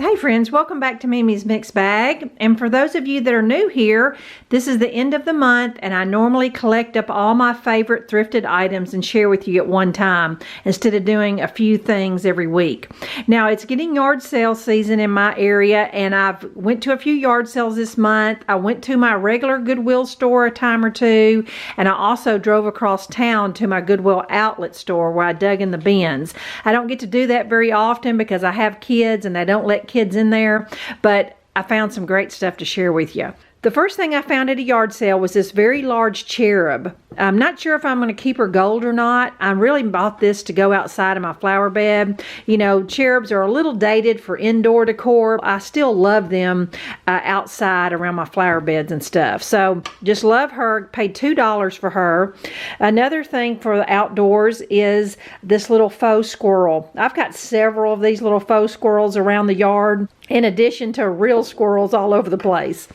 Hey friends, welcome back to Mimi's Mixed Bag. And for those of you that are new here, this is the end of the month and I normally collect up all my favorite thrifted items and share with you at one time instead of doing a few things every week. Now it's getting yard sale season in my area and I've went to a few yard sales this month. I went to my regular Goodwill store a time or two, and I also drove across town to my Goodwill outlet store where I dug in the bins. I don't get to do that very often because I have kids and they don't let kids in there, but I found some great stuff to share with you. The first thing I found at a yard sale was this very large cherub. I'm not sure if I'm going to keep her gold or not. I really bought this to go outside of my flower bed. You know, cherubs are a little dated for indoor decor. I still love them outside around my flower beds and stuff. So just love her. Paid $2 for her. Another thing for the outdoors is this little faux squirrel. I've got several of these little faux squirrels around the yard, in addition to real squirrels all over the place.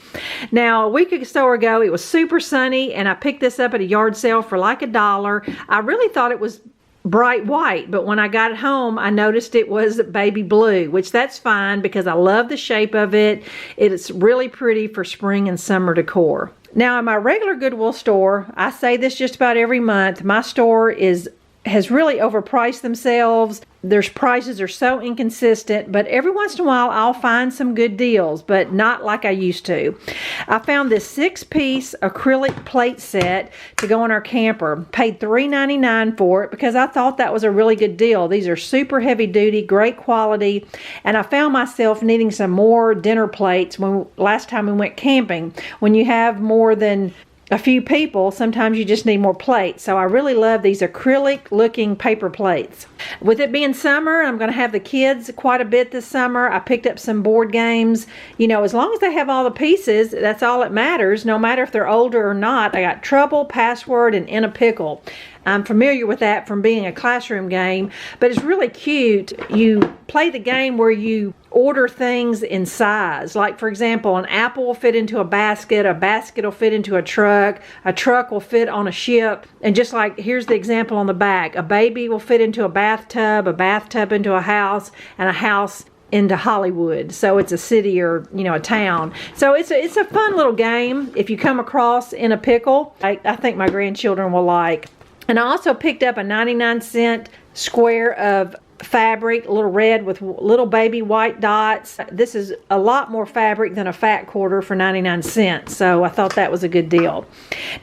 Now, a week or so ago, it was super sunny, and I picked this up at a yard sale for like $1. I really thought it was bright white, but when I got it home, I noticed it was baby blue, which that's fine because I love the shape of it. It's really pretty for spring and summer decor. Now, in my regular Goodwill store, I say this just about every month, my store has really overpriced themselves. Their prices are so inconsistent, but every once in a while I'll find some good deals, but not like I used to. I found this 6-piece acrylic plate set to go on our camper. Paid $3.99 for it because I thought that was a really good deal. These are super heavy duty, great quality, and I found myself needing some more dinner plates last time we went camping. When you have more than a few people, sometimes you just need more plates. So I really love these acrylic looking paper plates. With it being summer, I'm going to have the kids quite a bit this summer. I picked up some board games. You know, as long as they have all the pieces, that's all that matters, no matter if they're older or not. I got Trouble, Password, and In a Pickle. I'm familiar with that from being a classroom game, but it's really cute. You play the game where you order things in size. Like, for example, an apple will fit into a basket will fit into a truck will fit on a ship, and just like, here's the example on the back, a baby will fit into a bathtub into a house, and a house into Hollywood. So it's a city or, you know, a town. So it's a fun little game if you come across In a Pickle. I think my grandchildren will like. And I also picked up a 99-cent square of fabric, a little red with little baby white dots. This is a lot more fabric than a fat quarter for 99 cents, so I thought that was a good deal.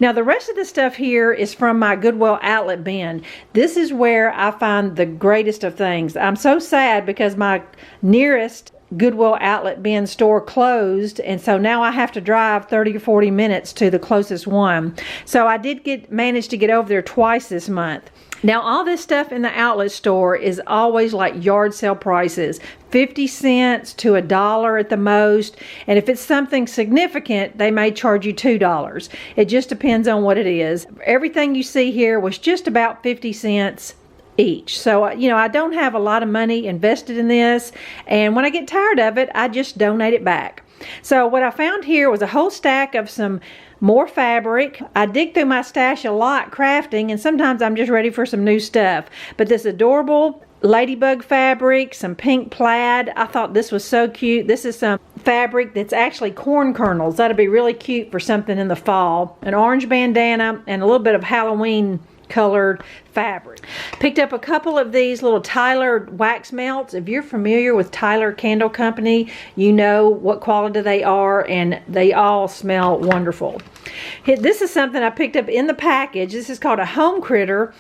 Now the rest of the stuff here is from my Goodwill outlet bin. This is where I find the greatest of things. I'm so sad because my nearest Goodwill outlet bin store closed, and so now I have to drive 30 or 40 minutes to the closest one. So I did manage to get over there twice this month. Now all this stuff in the outlet store is always like yard sale prices, 50 cents to $1 at the most, and if it's something significant they may charge you $2. It just depends on what it is. Everything you see here was just about 50 cents each. So, you know, I don't have a lot of money invested in this, and when I get tired of it, I just donate it back. So what I found here was a whole stack of some more fabric. I dig through my stash a lot crafting, and sometimes I'm just ready for some new stuff. But this adorable Ladybug Fabric, some pink plaid. I thought this was so cute. This is some fabric that's actually corn kernels. That'd be really cute for something in the fall. An orange bandana and a little bit of Halloween colored fabric. Picked up a couple of these little Tyler wax melts. If you're familiar with Tyler Candle Company, you know what quality they are, and they all smell wonderful. This is something I picked up in the package. This is called a home critter.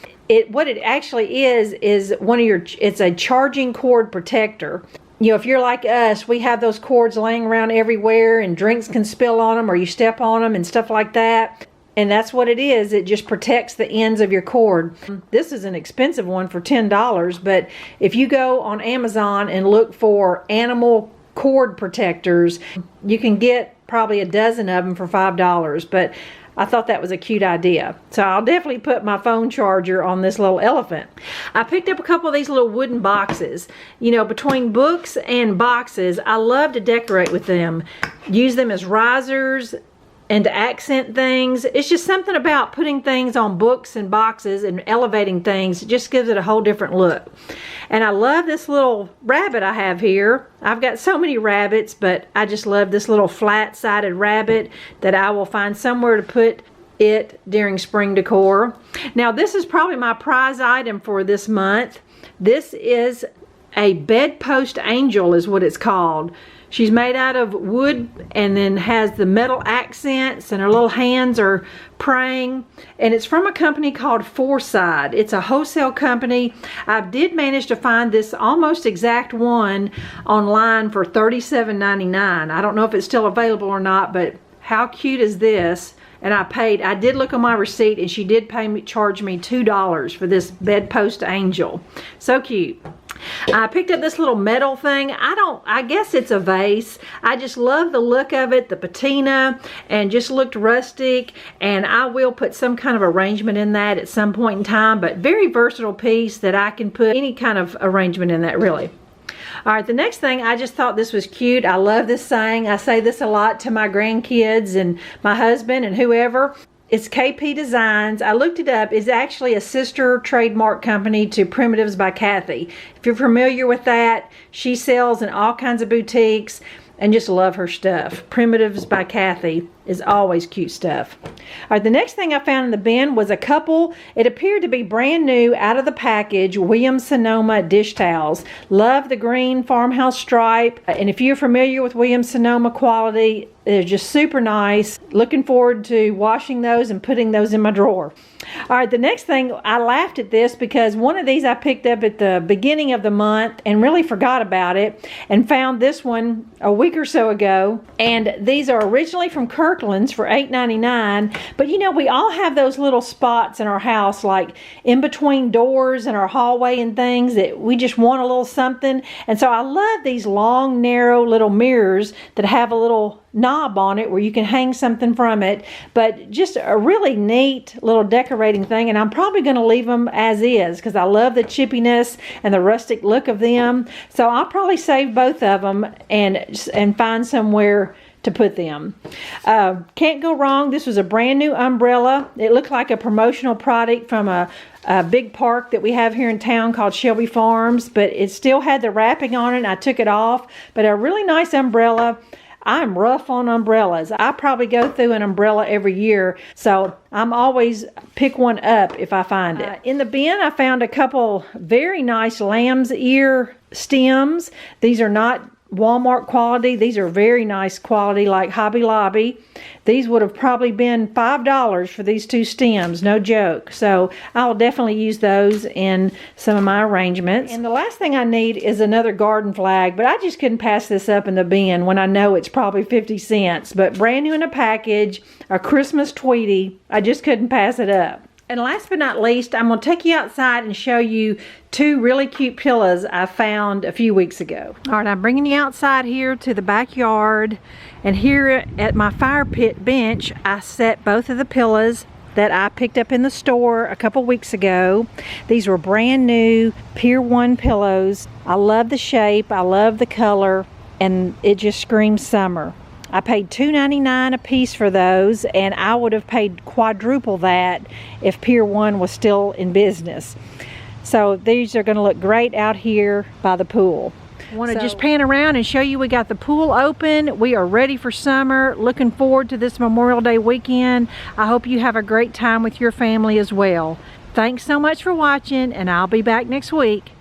What it actually is it's a charging cord protector. You know, if you're like us, we have those cords laying around everywhere and drinks can spill on them or you step on them and stuff like that. And that's what it is. It just protects the ends of your cord. This is an expensive one for $10, but if you go on Amazon and look for animal cord protectors, you can get probably a dozen of them for $5. But I thought that was a cute idea. So I'll definitely put my phone charger on this little elephant. I picked up a couple of these little wooden boxes. You know, between books and boxes, I love to decorate with them. Use them as risers. and to accent things. It's just something about putting things on books and boxes and elevating things. It just gives it a whole different look. And I love this little rabbit I have here. I've got so many rabbits, but I just love this little flat-sided rabbit that I will find somewhere to put it during spring decor. Now this is probably my prize item for this month. This is a bedpost angel is what it's called. She's made out of wood and then has the metal accents, and her little hands are praying. And it's from a company called Foresight. It's a wholesale company. I did manage to find this almost exact one online for $37.99. I don't know if it's still available or not, but how cute is this? And I did look on my receipt, and she did charge me $2 for this bedpost angel. So cute. I picked up this little metal thing. I guess it's a vase. I just love the look of it, the patina, and just looked rustic. And I will put some kind of arrangement in that at some point in time, but very versatile piece that I can put any kind of arrangement in that, really. All right, the next thing, I just thought this was cute. I love this saying. I say this a lot to my grandkids and my husband and whoever. It's KP Designs. I looked it up. It's actually a sister trademark company to Primitives by Kathy. If you're familiar with that, she sells in all kinds of boutiques, and just love her stuff. Primitives by Kathy is always cute stuff. All right, the next thing I found in the bin was a couple, it appeared to be brand new out of the package, Williams Sonoma dish towels. Love the green farmhouse stripe. And if you're familiar with Williams Sonoma quality, they're just super nice. Looking forward to washing those and putting those in my drawer. All right, the next thing, I laughed at this because one of these I picked up at the beginning of the month and really forgot about it, and found this one a week or so ago. And these are originally from Kirkland's for $8.99. But you know, we all have those little spots in our house, like in between doors in our hallway and things, that we just want a little something. And so I love these long, narrow little mirrors that have a little knob on it where you can hang something from it, but just a really neat little decorating thing. And I'm probably going to leave them as is because I love the chippiness and the rustic look of them. So I'll probably save both of them and find somewhere to put them. Can't go wrong. This was a brand new umbrella. It looked like a promotional product from a big park that we have here in town called Shelby Farms, but it still had the wrapping on it, and I took it off. But a really nice umbrella. I'm rough on umbrellas. I probably go through an umbrella every year, so I'm always pick one up if I find it. In the bin, I found a couple very nice lamb's ear stems. These are not Walmart quality. These are very nice quality, like Hobby Lobby. These would have probably been $5 for these two stems, no joke. So I'll definitely use those in some of my arrangements. And the last thing I need is another garden flag, but I just couldn't pass this up in the bin when I know it's probably 50 cents. But brand new in a package, a Christmas Tweety, I just couldn't pass it up. And last but not least, I'm going to take you outside and show you two really cute pillows I found a few weeks ago. All right, I'm bringing you outside here to the backyard. And here at my fire pit bench, I set both of the pillows that I picked up in the store a couple weeks ago. These were brand new Pier 1 pillows. I love the shape, I love the color, and it just screams summer. I paid $2.99 a piece for those, and I would have paid quadruple that if Pier 1 was still in business. So these are going to look great out here by the pool. I want to just pan around and show you we got the pool open. We are ready for summer. Looking forward to this Memorial Day weekend. I hope you have a great time with your family as well. Thanks so much for watching, and I'll be back next week.